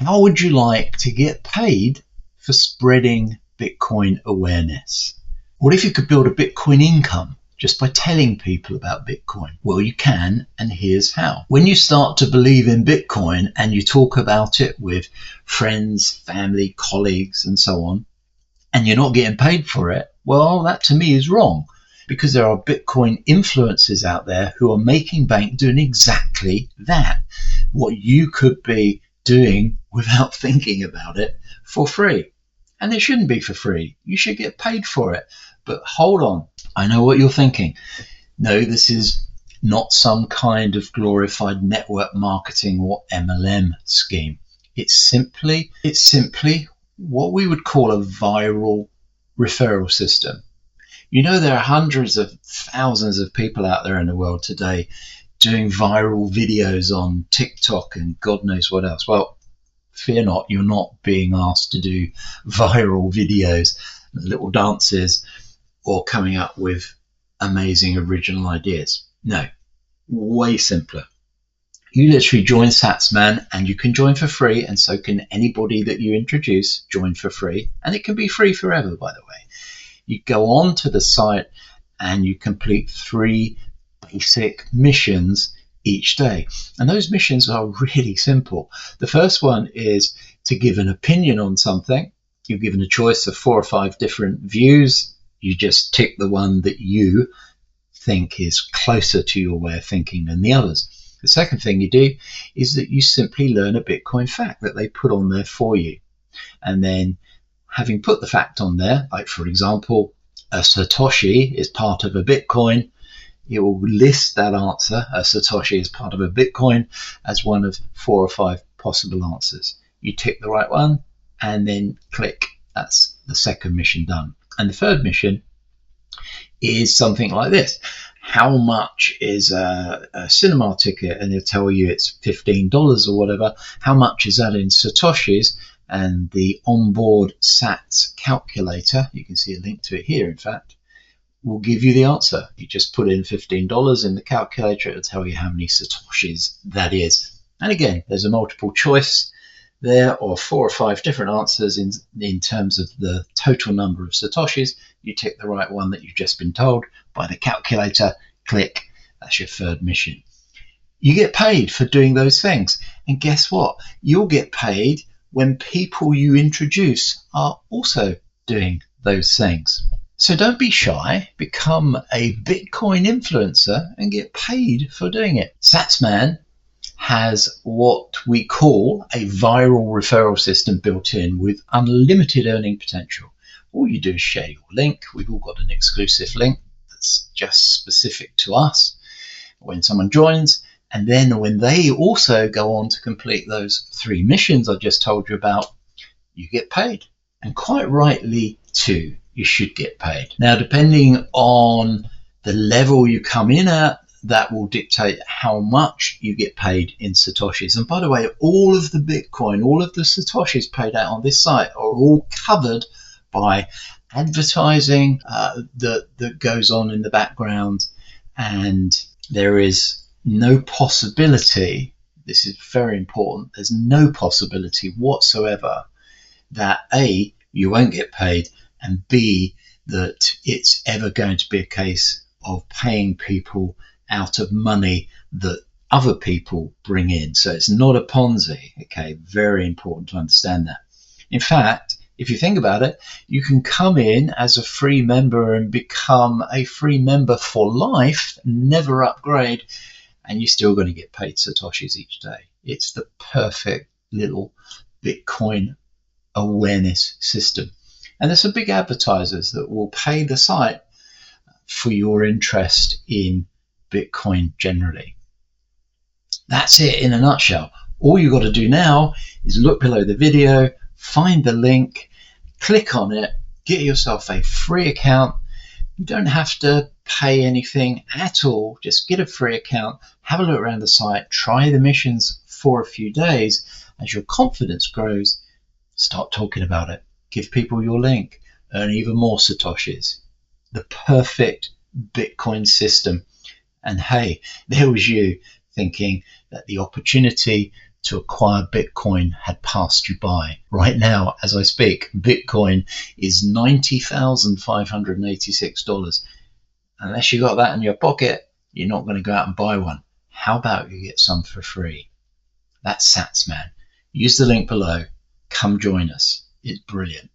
How would you like to get paid for spreading Bitcoin awareness? What if you could build a Bitcoin income just by telling people about Bitcoin? Well, you can, and here's how. When you start to believe in Bitcoin and you talk about it with friends, family, colleagues, and so on, and you're not getting paid for it, well, that to me is wrong, because there are Bitcoin influencers out there who are making bank doing exactly that. What you could be doing without thinking about it for free. And it shouldn't be for free. You should get paid for it. But hold on. I know what you're thinking. No, this is not some kind of glorified network marketing or MLM scheme. It's simply what we would call a viral referral system. You know, there are hundreds of thousands of people out there in the world today doing viral videos on TikTok and God knows what else. Well, fear not, you're not being asked to do viral videos, little dances, or coming up with amazing original ideas. No, way simpler. You literally join Satsman, and you can join for free, and so can anybody that you introduce join for free, and it can be free forever, by the way. You go on to the site and you complete 3 basic missions each day. And those missions are really simple. The first one is to give an opinion on something. You're given a choice of 4 or 5 different views. You just tick the one that you think is closer to your way of thinking than the others. The second thing you do is that you simply learn a Bitcoin fact that they put on there for you. And then, having put the fact on there, like for example, a Satoshi is part of a Bitcoin, it will list that answer, a Satoshi is part of a Bitcoin, as one of 4 or 5 possible answers. You tick the right one and then click. That's the second mission done. And the third mission is something like this. How much is a cinema ticket? And it'll tell you it's $15 or whatever. How much is that in Satoshis? And the onboard Sats calculator, you can see a link to it here, in fact, will give you the answer. You just put in $15 in the calculator, it'll tell you how many Satoshis that is. And again, there's a multiple choice there, or 4 or 5 different answers in terms of the total number of Satoshis. You tick the right one that you've just been told by the calculator, click, that's your third mission. You get paid for doing those things. And guess what? You'll get paid when people you introduce are also doing those things. So don't be shy, become a Bitcoin influencer and get paid for doing it. Satsman has what we call a viral referral system built in with unlimited earning potential. All you do is share your link. We've all got an exclusive link that's just specific to us when someone joins. And then when they also go on to complete those 3 missions I just told you about, you get paid. And quite rightly too, you should get paid. Now, depending on the level you come in at, that will dictate how much you get paid in Satoshis. And by the way, all of the Bitcoin, all of the Satoshis paid out on this site are all covered by advertising that goes on in the background. And there is no possibility, this is very important, there's no possibility whatsoever that A, you won't get paid, and B, that it's ever going to be a case of paying people out of money that other people bring in. So it's not a Ponzi. Okay, very important to understand that. In fact, if you think about it, you can come in as a free member and become a free member for life, never upgrade, and you're still going to get paid Satoshis each day. It's the perfect little Bitcoin awareness system. And there's some big advertisers that will pay the site for your interest in Bitcoin generally. That's it in a nutshell. All you've got to do now is look below the video, find the link, click on it, get yourself a free account. You don't have to pay anything at all. Just get a free account, have a look around the site, try the missions for a few days. As your confidence grows, start talking about it. Give people your link, earn even more Satoshis. The perfect Bitcoin system. And hey, there was you thinking that the opportunity to acquire Bitcoin had passed you by. Right now, as I speak, Bitcoin is $90,586. Unless you got that in your pocket, you're not going to go out and buy one. How about you get some for free? That's Sats, man. Use the link below. Come join us. It's brilliant.